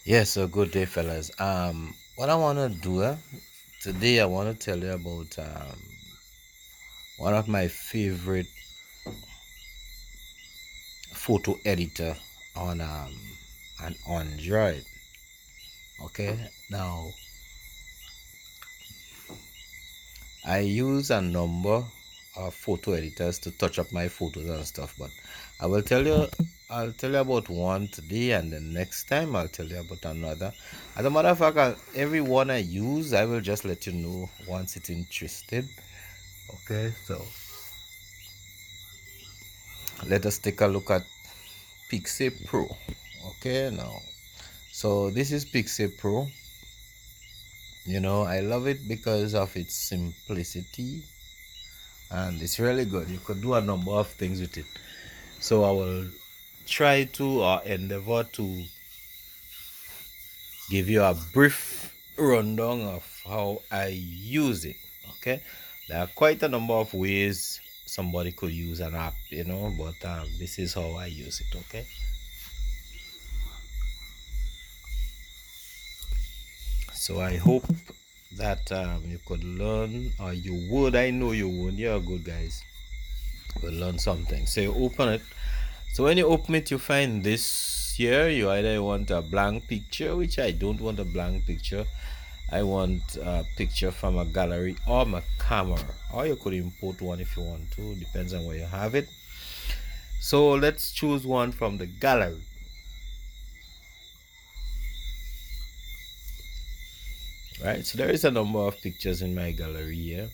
Yes, so good day, fellas. What I want to do today, I want to tell you about one of my favorite photo editor on an Android. Okay, now I use a number of photo editors to touch up my photos and stuff, but I will tell you, I'll tell you about one today, and the next time I'll tell you about another. As a matter of fact, every one I use, I will just let you know once it's interested. Okay, so let us take a look at PicSay Pro. Okay, now, so this is PicSay Pro. I love it because of its simplicity, and it's really good. You could do a number of things with it. So I will try to or endeavor to give you a brief rundown of how I use it. Okay, there are quite a number of ways somebody could use an app, but this is how I use it. Okay, so I hope that you could learn, or you would. I know you would. You're good guys. Will learn something. So you open it. So when you open it, you find this here. You either want a blank picture, which I don't want a blank picture. I want a picture from a gallery or my camera, or you could import one if you want to. Depends on where you have it. So let's choose one from the gallery. Right. So there is a number of pictures in my gallery here,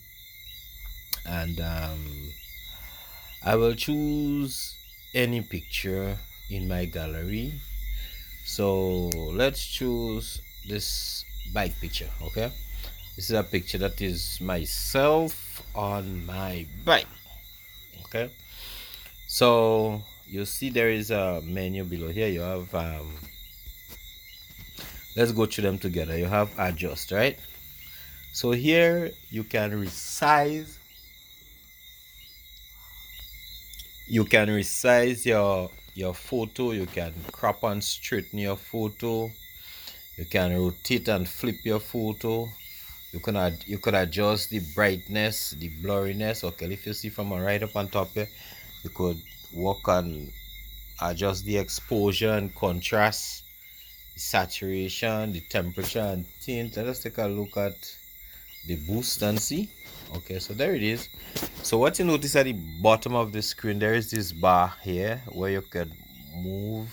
and I will choose any picture in my gallery. So let's choose this bike picture. Okay, this is a picture that is myself on my bike. Okay, so you see there is a menu below here. You have let's go through them together. You have adjust, right? So here you can resize, your photo. You can crop and straighten your photo. You can rotate and flip your photo. You could adjust the brightness, the blurriness. Okay, if you see from right up on top here, you could work on adjust the exposure and contrast, the saturation, the temperature and tint. Let us take a look at the boost and see. Okay, so there it is. So what you notice at the bottom of the screen, there is this bar here where you can move.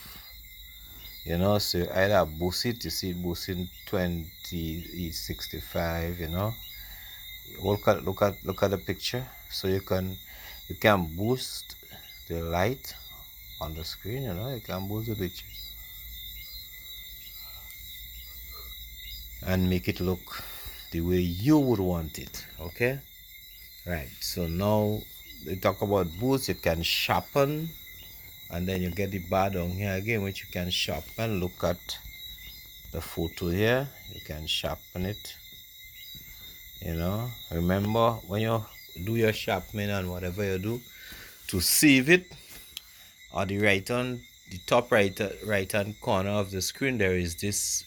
So you either boost it, you see it boosting 20, 65. Look at the picture. So you can boost the light on the screen. You can boost the picture and make it look the way you would want it. Okay, right. So now we talk about boost. You can sharpen, and then you get the bar down here again, which you can sharpen. Look at the photo here. You can sharpen it. Remember when you do your sharpening and whatever you do, to save it, on the top right hand corner of the screen, there is this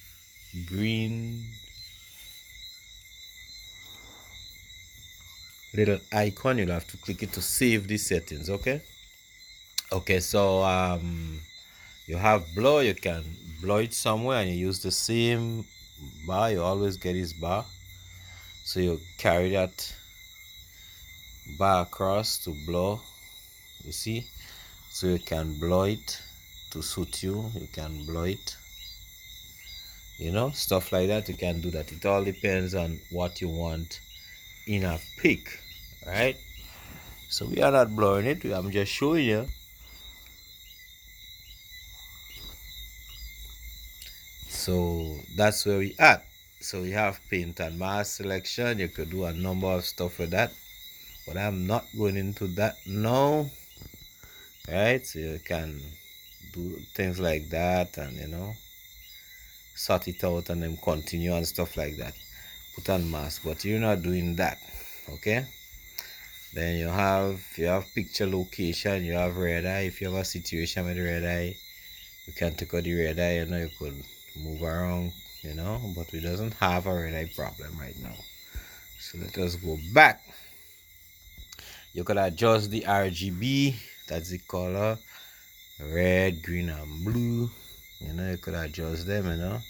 green little icon. You'll have to click it to save the settings. Okay, so you have blur. You can blur it somewhere, and you use the same bar. You always get this bar, so you carry that bar across to blur. You see, so you can blur it to suit you. You can blur it, stuff like that. You can do that. It all depends on what you want in a pic, right? So we are not blurring it. I'm just showing you. So that's where we at. So we have paint and mask selection. You could do a number of stuff with that, but I'm not going into that now. Right? So you can do things like that, and sort it out and then continue and stuff like that. Put on mask, but you're not doing that. Okay. Then you have picture location. You have red eye. If you have a situation with red eye, you can take out the red eye. You could move around, but we doesn't have a red eye problem right now. So let us go back. You could adjust the RGB, that's the color, red, green, and blue. You could adjust them.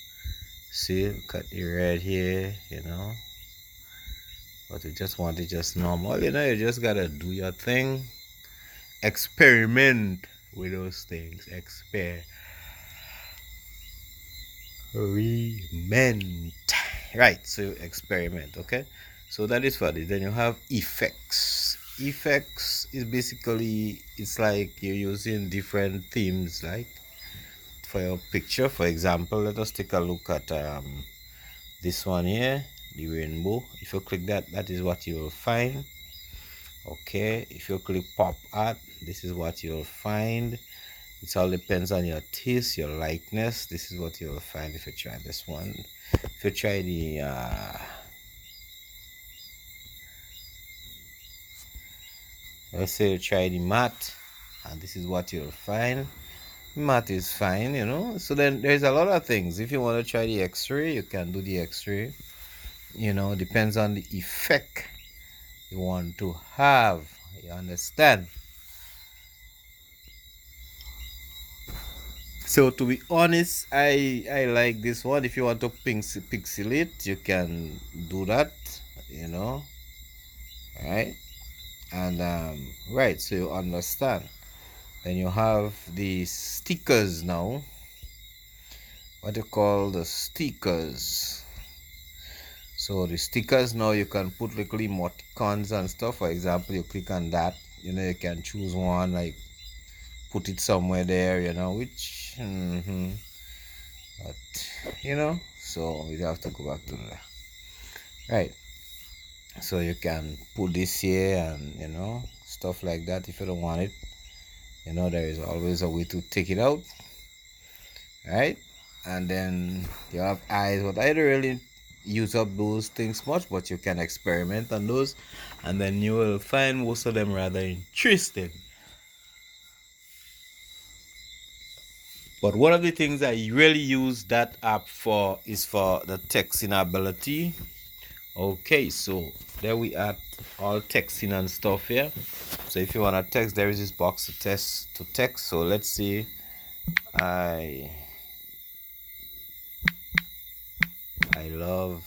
See, cut the red here, but we just want it just normal. You just gotta do your thing. Experiment with those things. Experiment. Right, so experiment, okay? So that is for this. Then you have effects. Effects is basically, it's like you're using different themes, like for your picture. For example, let us take a look at this one here, the rainbow. If you click that, that is what you will find. Okay, if you click pop art, this is what you'll find. It all depends on your taste, your likeness. This is what you'll find if you try this one. If you try the let's say you try the matte, and this is what you'll find. Matte is fine. So then there's a lot of things. If you want to try the x-ray, you can do the x-ray. Depends on the effect you want to have. You understand? So to be honest, I like this one. If you want to pixelate, you can do that, right? And right, so you understand. Then you have the stickers now. What you call the stickers. So the stickers now, you can put like emoticons and stuff. For example, you click on that, you can choose one, like put it somewhere there, which but so we have to go back to that. Right, so you can put this here and stuff like that. If you don't want it, there is always a way to take it out. Right, and then you have eyes, but I don't really use up those things much, but you can experiment on those, and then you will find most of them rather interesting. But one of the things I really use that app for is for the texting ability. Okay, so there we are, all texting and stuff here. So if you want to text, there is this box to text. So let's see, I love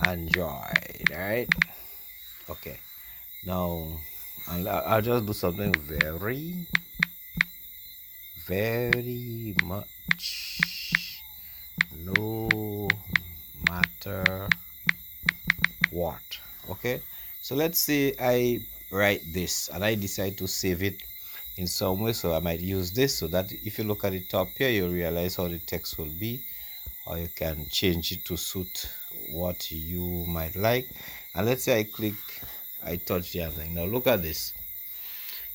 Android, right? Okay, now I'll just do something very much, no matter what. Okay, so let's say I write this and I decide to save it in some way, so I might use this, so that if you look at the top here, you'll realize how the text will be, or you can change it to suit what you might like. And let's say I touch the other thing. Now look at this.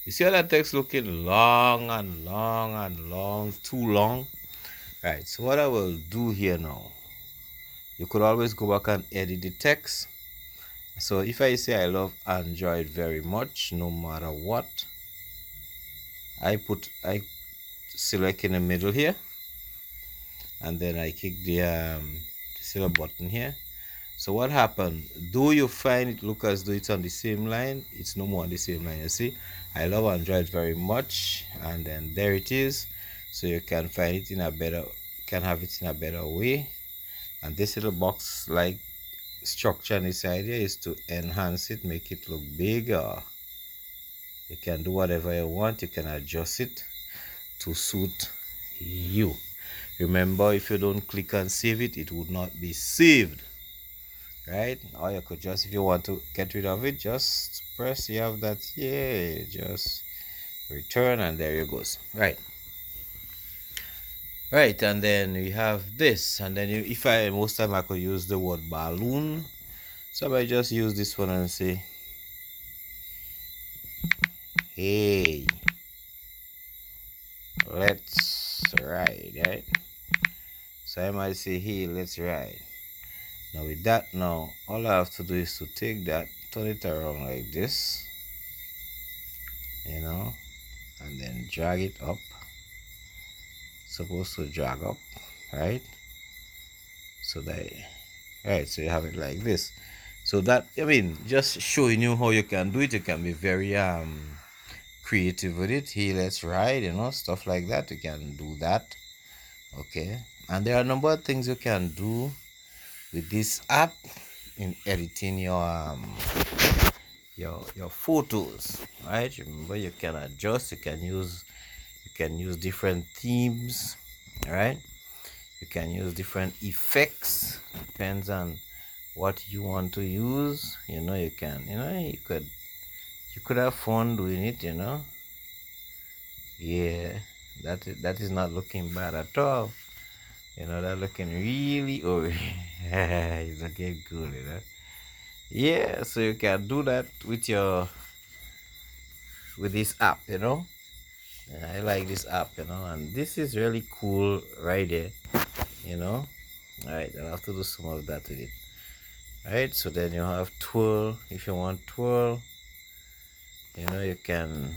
You see how that text looking long and long and long, too long? Right, so what I will do here now, you could always go back and edit the text. So if I say I love Android very much, no matter what, I select in the middle here, and then I click the silver button here. So what happened? Do you find it look as though it's on the same line? It's no more on the same line. You see, I love Android very much, and then there it is. So you can find it in a better, can have it in a better way. And this little box like structure on this idea is to enhance it, make it look bigger. You can do whatever you want. You can adjust it to suit you. Remember, if you don't click and save it, it would not be saved. Right, or you could just, if you want to get rid of it, just press, you have that here, just return, and there it goes. Right, and then we have this, and then if most time I could use the word balloon, so I just use this one and say, hey, let's ride. Right, so I might say, hey, let's ride. Now with that, now all I have to do is to take that, turn it around like this, and then drag it up. Supposed to drag up, right? So so you have it like this. So that, I mean, just showing you how you can do it. You can be very creative with it. Hey, let's ride, stuff like that. You can do that. Okay. And there are a number of things you can do with this app in editing your photos, right? Remember, you can adjust, you can use different themes, right? You can use different effects, depends on what you want to use. You can, you could have fun doing it. Yeah, that is not looking bad at all. That looking really, oh, it's looking good. Yeah, so you can do that with this app. I like this app, and this is really cool right there. you know all right, I'll have to do some of that with it. All right, so then you have twirl. If you want twirl, you can,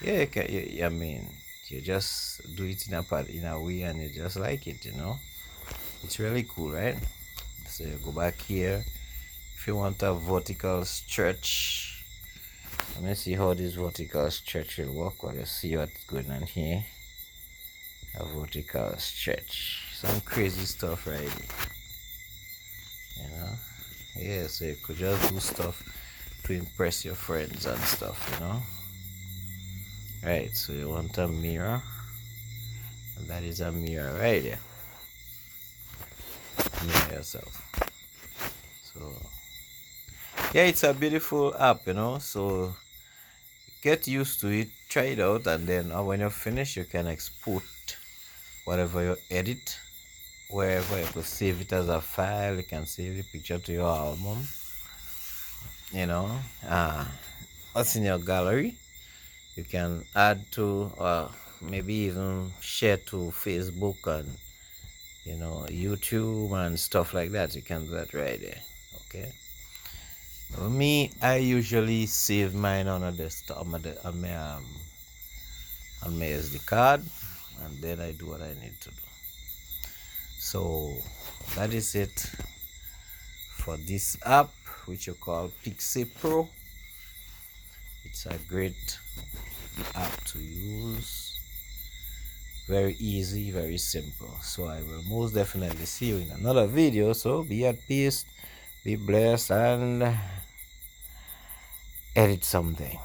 yeah, you can, I mean, you just do it in a way, and you just like it. It's really cool, right? So you go back here. If you want a vertical stretch, let me see how this vertical stretch will work. While you see what's going on here. A vertical stretch, some crazy stuff, right? Yeah, so you could just do stuff to impress your friends and stuff. Right, so you want a mirror, and that is a mirror right there. Mirror yourself. So yeah, it's a beautiful app. So get used to it, try it out, and then when you're finished, you can export whatever you edit wherever. You could save it as a file. You can save the picture to your album. What's in your gallery, you can add to, maybe even share to Facebook and YouTube and stuff like that. You can do that right there. Okay. For me, I usually save mine on a desktop, on my SD card, and then I do what I need to do. So that is it for this app, which you call PicSay Pro. It's a great app to use. Very easy, very simple. So I will most definitely see you in another video. So be at peace, be blessed, and edit something.